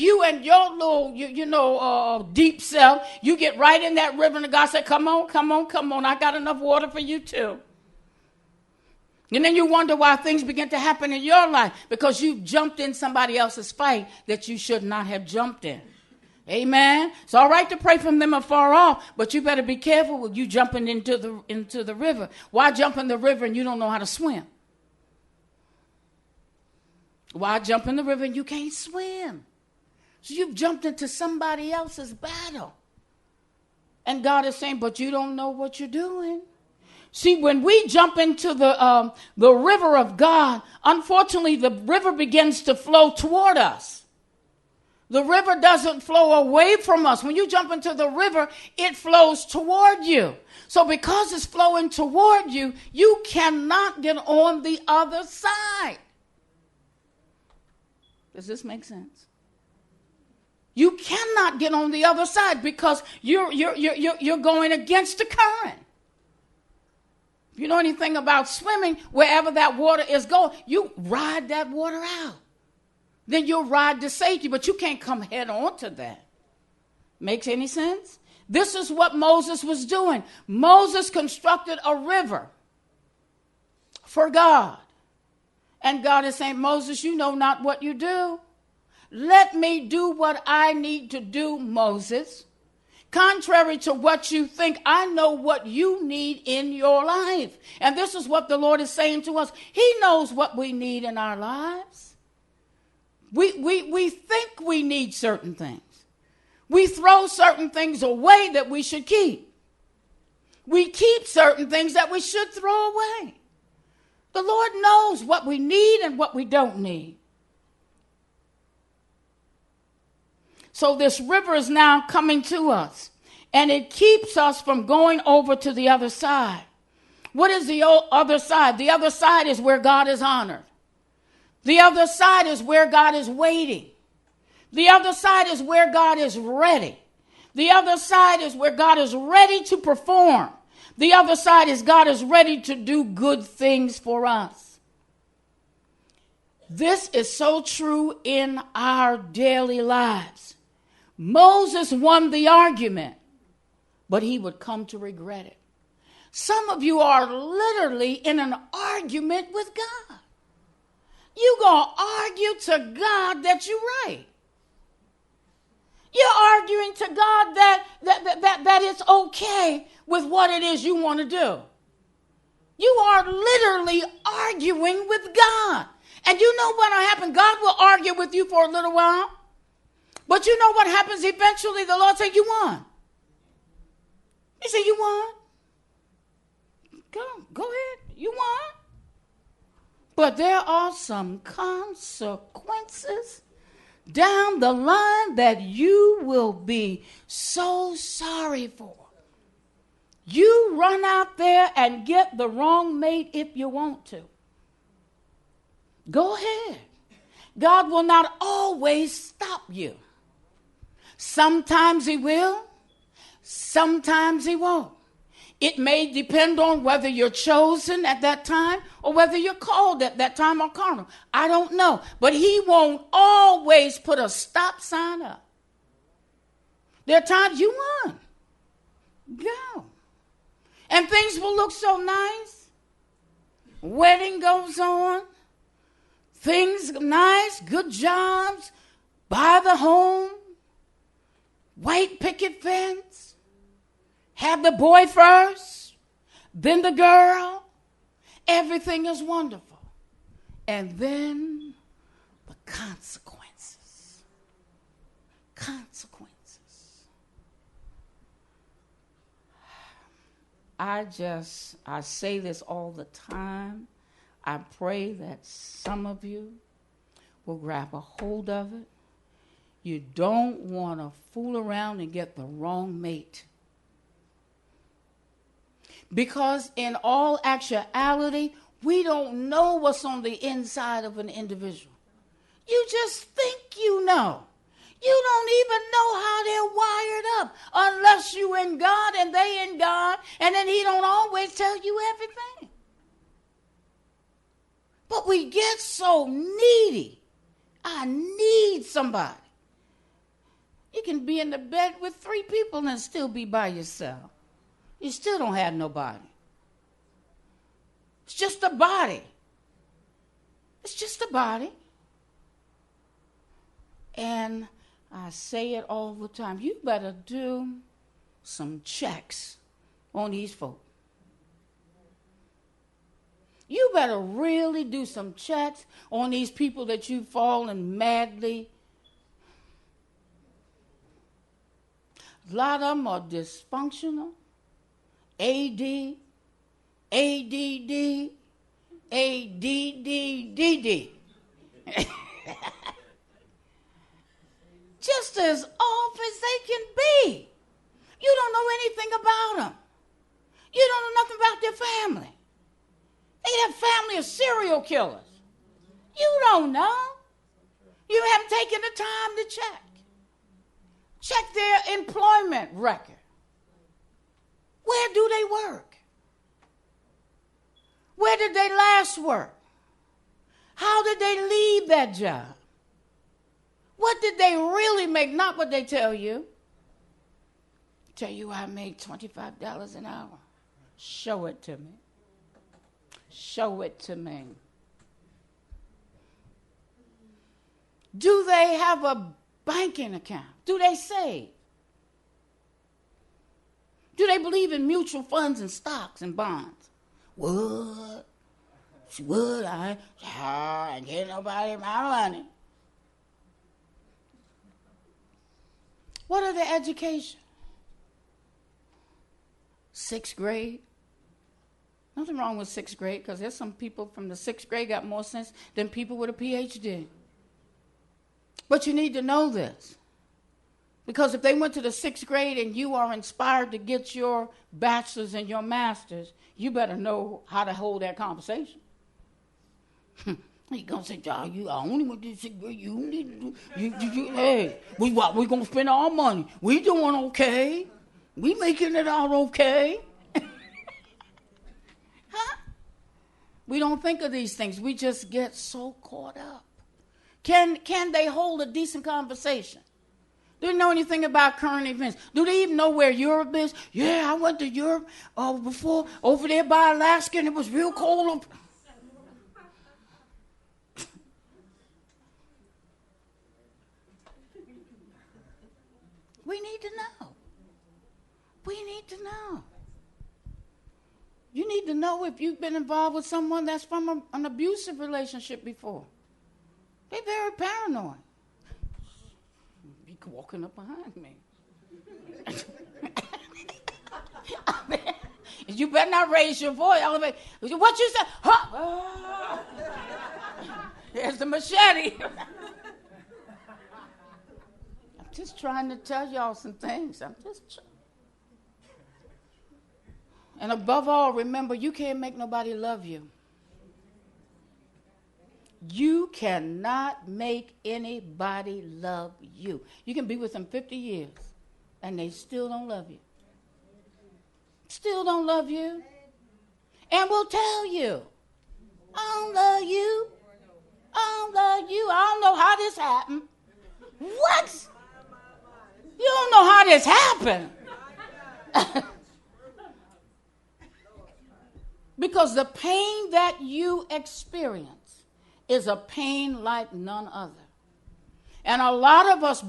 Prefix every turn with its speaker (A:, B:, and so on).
A: you and your little, deep self, you get right in that river, and God said, come on, come on, come on. I got enough water for you too. And then you wonder why things begin to happen in your life, because you jumped in somebody else's fight that you should not have jumped in. Amen. It's all right to pray from them afar off, but you better be careful with you jumping into the river. Why jump in the river and you don't know how to swim? Why jump in the river and you can't swim? So you've jumped into somebody else's battle. And God is saying, but you don't know what you're doing. See, when we jump into the river of God, unfortunately, the river begins to flow toward us. The river doesn't flow away from us. When you jump into the river, it flows toward you. So because it's flowing toward you, you cannot get on the other side. Does this make sense? You cannot get on the other side because you're going against the current. If you know anything about swimming, wherever that water is going, you ride that water out. Then you'll ride to safety, but you can't come head on to that. Makes any sense? This is what Moses was doing. Moses constructed a river for God. And God is saying, Moses, you know not what you do. Let me do what I need to do, Moses. Contrary to what you think, I know what you need in your life. And this is what the Lord is saying to us. He knows what we need in our lives. We think we need certain things. We throw certain things away that we should keep. We keep certain things that we should throw away. The Lord knows what we need and what we don't need. So this river is now coming to us, and it keeps us from going over to the other side. What is the other side? The other side is where God is honored. The other side is where God is waiting. The other side is where God is ready. The other side is where God is ready to perform. The other side is God is ready to do good things for us. This is so true in our daily lives. Moses won the argument, but he would come to regret it. Some of you are literally in an argument with God. You're going to argue to God that you're right. You're arguing to God that it's okay with what it is you want to do. You are literally arguing with God. And you know what will happen? God will argue with you for a little while. But you know what happens eventually? The Lord said, you won. He said, you won. Go ahead. You won. But there are some consequences down the line that you will be so sorry for. You run out there and get the wrong mate if you want to. Go ahead. God will not always stop you. Sometimes he will, sometimes he won't. It may depend on whether you're chosen at that time or whether you're called at that time or carnal. I don't know. But he won't always put a stop sign up. There are times you won. Go. And things will look so nice. Wedding goes on. Things nice, good jobs. Buy the home. White picket fence. Have the boy first, then the girl. Everything is wonderful. And then the consequences. Consequences. I say this all the time. I pray that some of you will grab a hold of it. You don't want to fool around and get the wrong mate. Because in all actuality, we don't know what's on the inside of an individual. You just think you know. You don't even know how they're wired up unless you in God and they in God, and then he don't always tell you everything. But we get so needy. I need somebody. You can be in the bed with 3 people and still be by yourself. You still don't have nobody. It's just a body. It's just a body. And I say it all the time. You better do some checks on these folk. You better really do some checks on these people that you've fallen madly. A lot of them are dysfunctional. AD, ADD, ADDDD. Just as off as they can be. You don't know anything about them. You don't know nothing about their family. They have family of serial killers. You don't know. You haven't taken the time to check. Check their employment record. Where do they work? Where did they last work? How did they leave that job? What did they really make? Not what they tell you. Tell you I made $25 an hour. Show it to me. Show it to me. Do they have a banking account? Do they save? Do they believe in mutual funds and stocks and bonds? What? What? I ain't getting nobody my money. What are their education? 6th grade? Nothing wrong with 6th grade, because there's some people from the 6th grade got more sense than people with a PhD. But you need to know this. Because if they went to the 6th grade and you are inspired to get your bachelor's and your master's, you better know how to hold that conversation. You're going to say, John, I only went to the 6th grade. You need to do, hey, we going to spend our money. We doing okay. We making it out okay. Huh? We don't think of these things. We just get so caught up. Can they hold a decent conversation? Do they know anything about current events? Do they even know where Europe is? Yeah, I went to Europe before, over there by Alaska, and it was real cold. We need to know. We need to know. You need to know if you've been involved with someone that's from an abusive relationship before. They're very paranoid. Be walking up behind me. I mean, you better not raise your voice. What you say? Huh? There's the machete. I'm just trying to tell y'all some things. And above all, remember, you can't make nobody love you. You cannot make anybody love you. You can be with them 50 years, and they still don't love you. Still don't love you. And will tell you, I don't love you. I don't love you. I don't know how this happened. What? You don't know how this happened. Because the pain that you experience is a pain like none other. And a lot of us